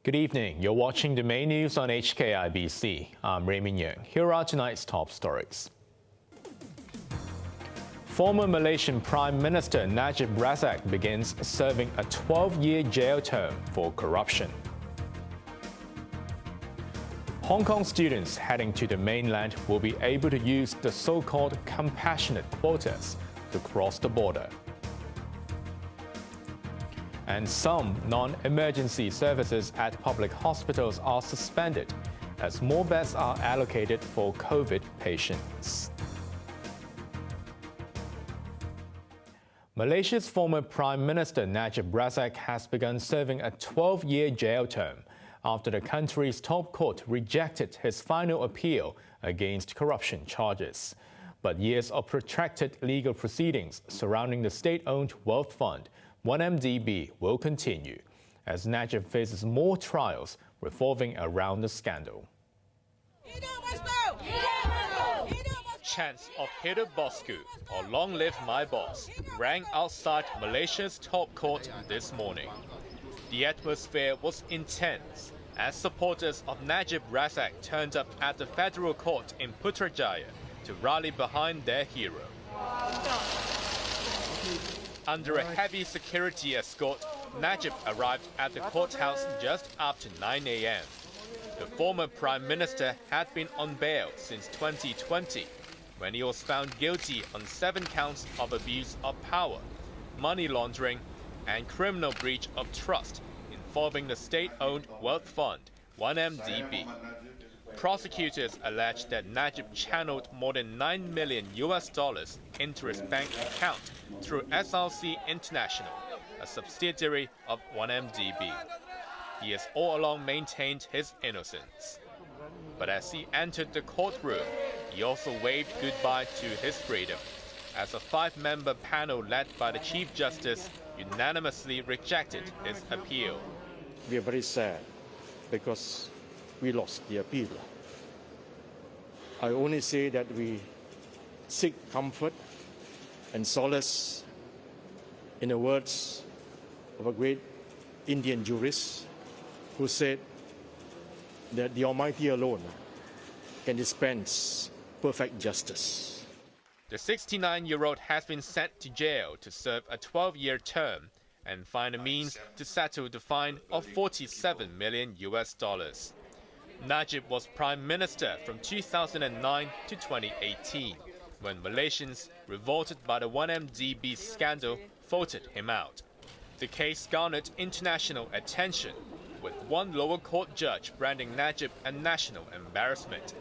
Good evening. You're watching the main news on HKIBC. I'm Raymond Yeung. Here are tonight's top stories. Former Malaysian Prime Minister Najib Razak begins serving a 12-year jail term for corruption. Hong Kong students heading to the mainland will be able to use the so-called compassionate quotas to cross the border. And some non-emergency services at public hospitals are suspended as more beds are allocated for COVID patients. Malaysia's former Prime Minister Najib Razak has begun serving a 12-year jail term after the country's top court rejected his final appeal against corruption charges. But years of protracted legal proceedings surrounding the state-owned wealth fund 1MDB will continue as Najib faces more trials revolving around the scandal. Chants of Hidup Bosku or Long Live My Boss rang outside Malaysia's top court this morning. The atmosphere was intense as supporters of Najib Razak turned up at the federal court in Putrajaya to rally behind their hero. Under a heavy security escort, Najib arrived at the courthouse just after 9 a.m. The former Prime Minister had been on bail since 2020, when he was found guilty on 7 counts of abuse of power, money laundering, and criminal breach of trust involving the state-owned wealth fund 1MDB. Prosecutors alleged that Najib channeled more than $9 million into his bank account through SRC International, a subsidiary of 1MDB. He has all along maintained his innocence. But as he entered the courtroom, he also waved goodbye to his freedom, as a 5-member panel led by the Chief Justice unanimously rejected his appeal. We are very sad because we lost the appeal. I only say that we seek comfort and solace in the words of a great Indian jurist who said that the Almighty alone can dispense perfect justice. The 69-year-old has been sent to jail to serve a 12-year term and find a means to settle the fine of $47 million. Najib was Prime Minister from 2009 to 2018, when Malaysians, revolted by the 1MDB scandal, voted him out. The case garnered international attention, with one lower court judge branding Najib a national embarrassment,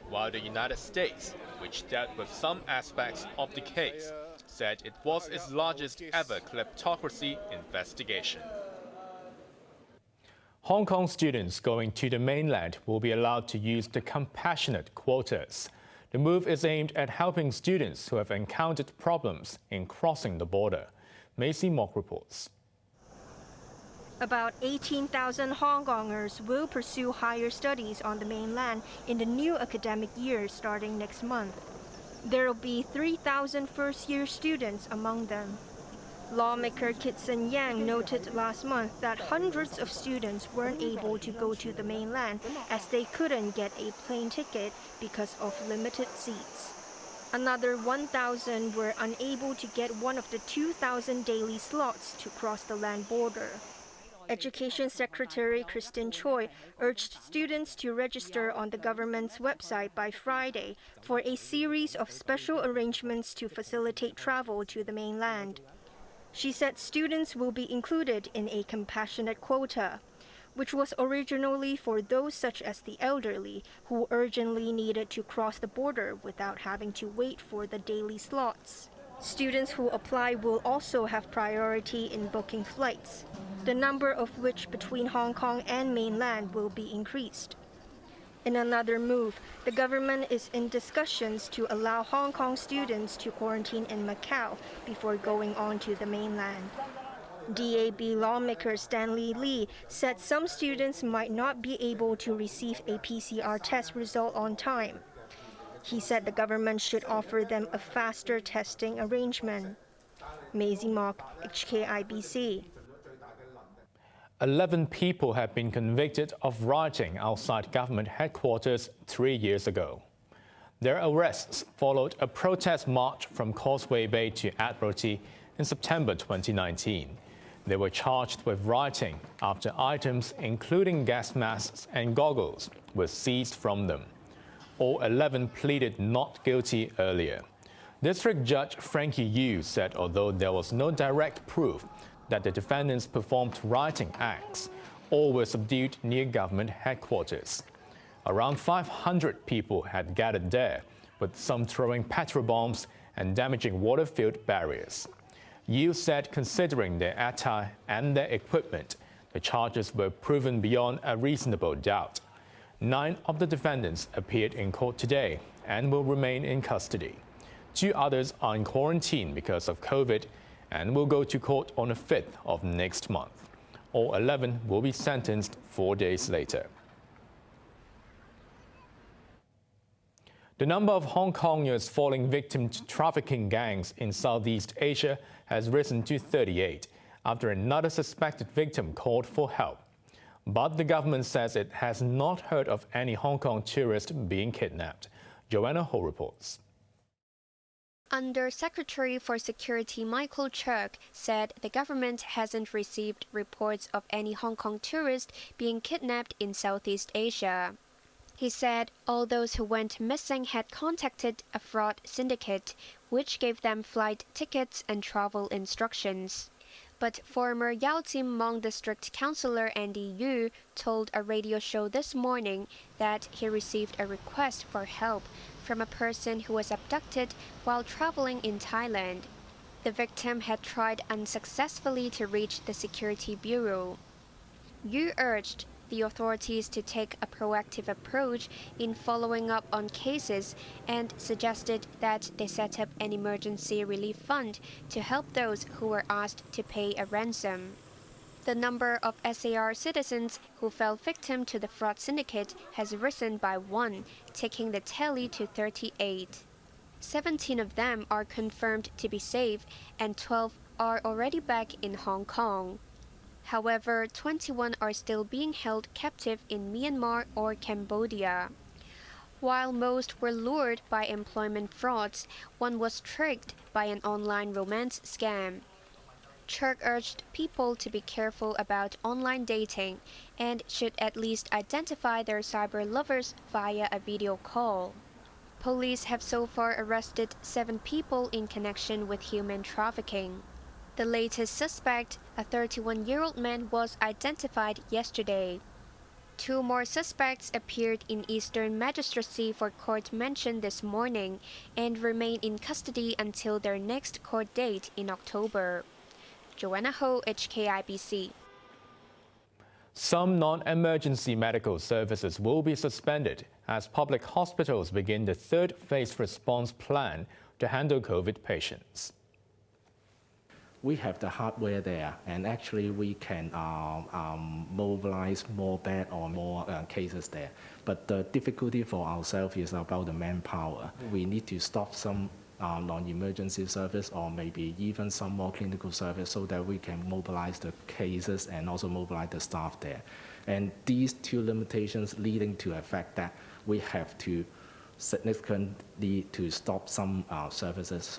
while the United States, which dealt with some aspects of the case, said it was its largest ever kleptocracy investigation. Hong Kong students going to the mainland will be allowed to use the compassionate quotas. The move is aimed at helping students who have encountered problems in crossing the border. Macy Mock reports. About 18,000 Hong Kongers will pursue higher studies on the mainland in the new academic year starting next month. There will be 3,000 first-year students among them. Lawmaker Kit Sun Yang noted last month that hundreds of students weren't able to go to the mainland as they couldn't get a plane ticket because of limited seats. Another 1,000 were unable to get one of the 2,000 daily slots to cross the land border. Education Secretary Christine Choi urged students to register on the government's website by Friday for a series of special arrangements to facilitate travel to the mainland. She said students will be included in a compassionate quota, which was originally for those such as the elderly who urgently needed to cross the border without having to wait for the daily slots. Students who apply will also have priority in booking flights, the number of which between Hong Kong and mainland will be increased. In another move, the government is in discussions to allow Hong Kong students to quarantine in Macau before going on to the mainland. DAB lawmaker Stanley Lee said some students might not be able to receive a PCR test result on time. He said the government should offer them a faster testing arrangement. Maisie Mock, HKIBC. 11 people have been convicted of rioting outside government headquarters 3 years ago. Their arrests followed a protest march from Causeway Bay to Admiralty in September 2019. They were charged with rioting after items including gas masks and goggles were seized from them. All 11 pleaded not guilty earlier. District Judge Frankie Yeung said although there was no direct proof that the defendants performed rioting acts, all were subdued near government headquarters. Around 500 people had gathered there, with some throwing petrol bombs and damaging water-filled barriers. Yeung said considering their attire and their equipment, the charges were proven beyond a reasonable doubt. 9 of the defendants appeared in court today and will remain in custody. 2 others are in quarantine because of COVID and will go to court on the 5th of next month. All 11 will be sentenced 4 days later. The number of Hong Kongers falling victim to trafficking gangs in Southeast Asia has risen to 38 after another suspected victim called for help. But the government says it has not heard of any Hong Kong tourists being kidnapped. Joanna Ho reports. Under Secretary for Security Michael Churk said the government hasn't received reports of any Hong Kong tourists being kidnapped in Southeast Asia. He said all those who went missing had contacted a fraud syndicate, which gave them flight tickets and travel instructions. But former Yau Tsim Mong District Councillor Andy Yu told a radio show this morning that he received a request for help from a person who was abducted while traveling in Thailand. The victim had tried unsuccessfully to reach the Security Bureau. Yu urged the authorities to take a proactive approach in following up on cases and suggested that they set up an emergency relief fund to help those who were asked to pay a ransom. The number of SAR citizens who fell victim to the fraud syndicate has risen by 1, taking the tally to 38. 17 of them are confirmed to be safe and 12 are already back in Hong Kong. However, 21 are still being held captive in Myanmar or Cambodia. While most were lured by employment frauds, one was tricked by an online romance scam. Churk urged people to be careful about online dating and should at least identify their cyber lovers via a video call. Police have so far arrested 7 people in connection with human trafficking. The latest suspect, a 31-year-old man, was identified yesterday. 2 more suspects appeared in Eastern Magistracy for court mention this morning and remain in custody until their next court date in October. Joanna Ho, HKIBC. Some non-emergency medical services will be suspended as public hospitals begin the 3rd phase response plan to handle COVID patients. We have the hardware there, and actually we can mobilize more beds or more cases there. But the difficulty for ourselves is about the manpower. We need to stop some non-emergency service or maybe even some more clinical service so that we can mobilize the cases and also mobilize the staff there. And these 2 limitations leading to the fact that we have to significantly to stop some services.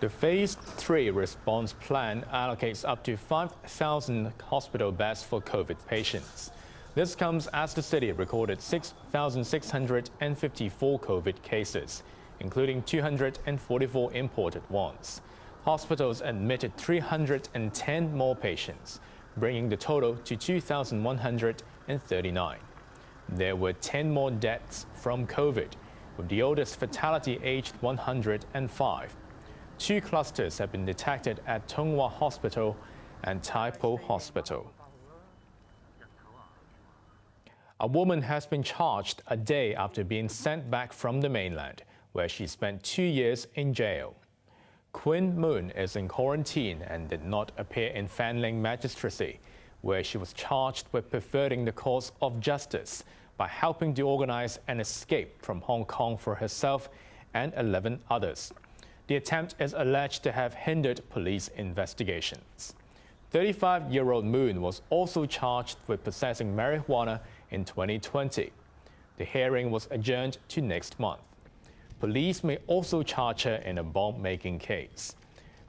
The Phase 3 response plan allocates up to 5,000 hospital beds for COVID patients. This comes as the city recorded 6,654 COVID cases, including 244 imported ones. Hospitals admitted 310 more patients, bringing the total to 2,139. There were 10 more deaths from COVID, with the oldest fatality aged 105. 2 clusters have been detected at Tung Wah Hospital and Tai Po Hospital. A woman has been charged a day after being sent back from the mainland, where she spent 2 years in jail. Quinn Moon is in quarantine and did not appear in Fanling Magistracy, where she was charged with perverting the cause of justice by helping to organize an escape from Hong Kong for herself and 11 others. The attempt is alleged to have hindered police investigations. 35-year-old Moon was also charged with possessing marijuana in 2020. The hearing was adjourned to next month. Police may also charge her in a bomb-making case.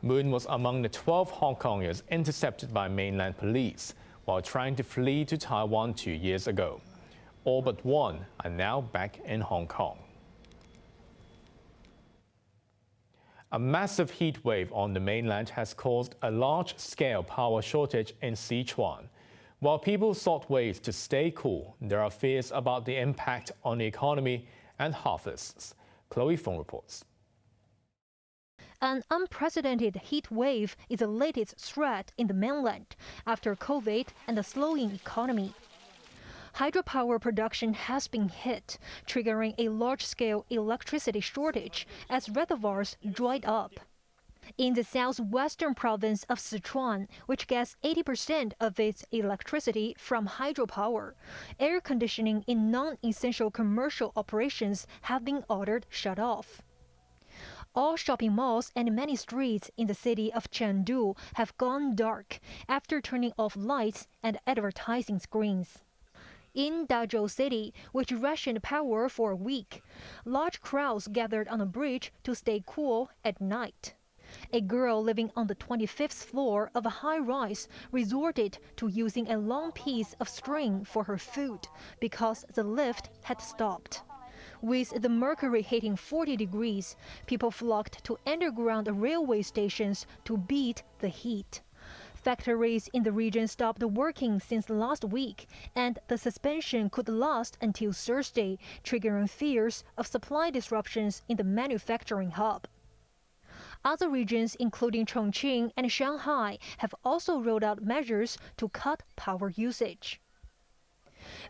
Moon was among the 12 Hong Kongers intercepted by mainland police while trying to flee to Taiwan 2 years ago. All but one are now back in Hong Kong. A massive heat wave on the mainland has caused a large-scale power shortage in Sichuan. While people sought ways to stay cool, there are fears about the impact on the economy and harvests. Chloe Fong reports. An unprecedented heat wave is the latest threat in the mainland after COVID and the slowing economy. Hydropower production has been hit, triggering a large-scale electricity shortage as reservoirs dried up. In the southwestern province of Sichuan, which gets 80% of its electricity from hydropower, air conditioning in non-essential commercial operations have been ordered shut off. All shopping malls and many streets in the city of Chengdu have gone dark after turning off lights and advertising screens. In Dazhou City, which rationed power for a week, large crowds gathered on a bridge to stay cool at night. A girl living on the 25th floor of a high-rise resorted to using a long piece of string for her food because the lift had stopped. With the mercury hitting 40 degrees, people flocked to underground railway stations to beat the heat. Factories in the region stopped working since last week, and the suspension could last until Thursday, triggering fears of supply disruptions in the manufacturing hub. Other regions, including Chongqing and Shanghai, have also rolled out measures to cut power usage.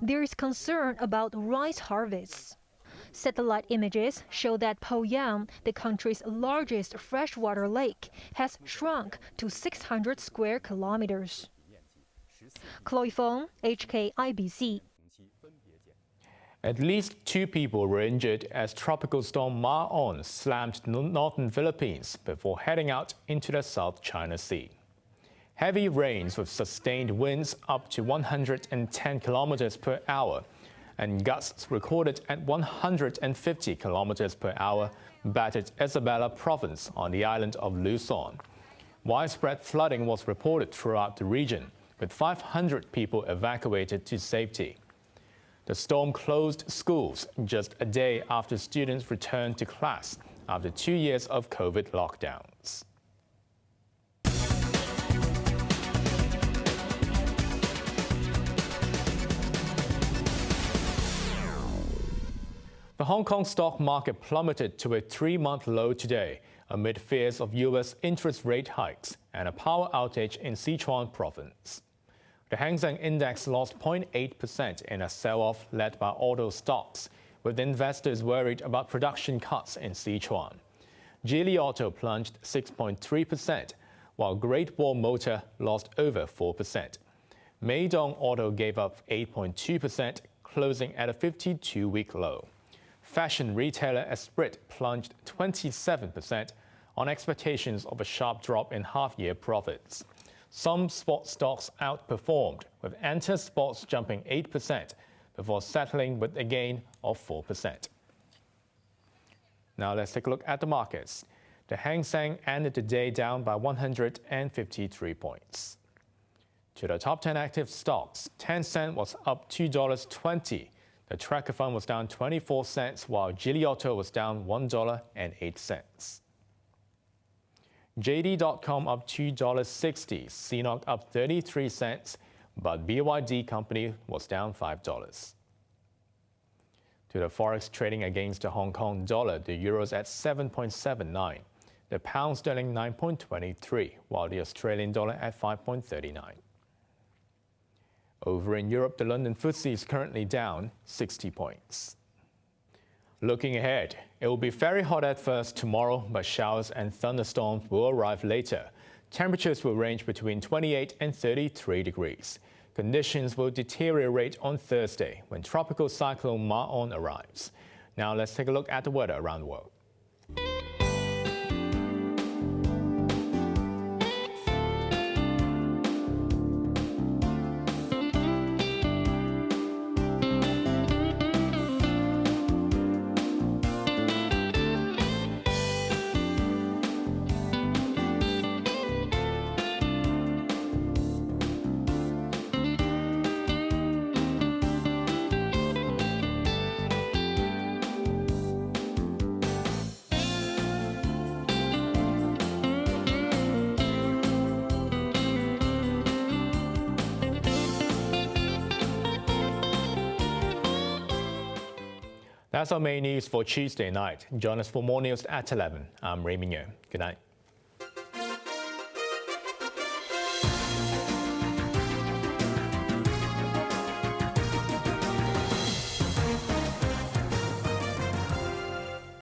There is concern about rice harvests. Satellite images show that Poyang, the country's largest freshwater lake, has shrunk to 600 square kilometers. Chloe Fong, HKIBC. At least 2 people were injured as tropical storm Maon slammed northern Philippines before heading out into the South China Sea. Heavy rains with sustained winds up to 110 kilometers per hour and gusts recorded at 150 kilometers per hour battered Isabela province on the island of Luzon. Widespread flooding was reported throughout the region, with 500 people evacuated to safety. The storm closed schools just a day after students returned to class after 2 years of COVID lockdowns. The Hong Kong stock market plummeted to a 3-month low today amid fears of U.S. interest rate hikes and a power outage in Sichuan province. The Hang Seng Index lost 0.8% in a sell-off led by auto stocks, with investors worried about production cuts in Sichuan. Geely Auto plunged 6.3%, while Great Wall Motor lost over 4%. Maon Auto gave up 8.2%, closing at a 52-week low. Fashion retailer Esprit plunged 27% on expectations of a sharp drop in half-year profits. Some sports stocks outperformed, with Enter Sports jumping 8% before settling with a gain of 4%. Now let's take a look at the markets. The Hang Seng ended the day down by 153 points. To the top 10 active stocks, Tencent was up $2.20. The tracker fund was down 24 cents, while Geely Auto was down $1.08. JD.com up $2.60, CNOC up 33 cents, but BYD Company was down $5. To the forex trading against the Hong Kong dollar, the euro's at 7.79, the pound sterling 9.23, while the Australian dollar at 5.39. Over in Europe, the London FTSE is currently down 60 points. Looking ahead, it will be very hot at first tomorrow, but showers and thunderstorms will arrive later. Temperatures will range between 28 and 33 degrees. Conditions will deteriorate on Thursday when tropical cyclone Maon arrives. Now let's take a look at the weather around the world. That's our main news for Tuesday night. Join us for more news at 11. I'm Raymond Yeung. Good night.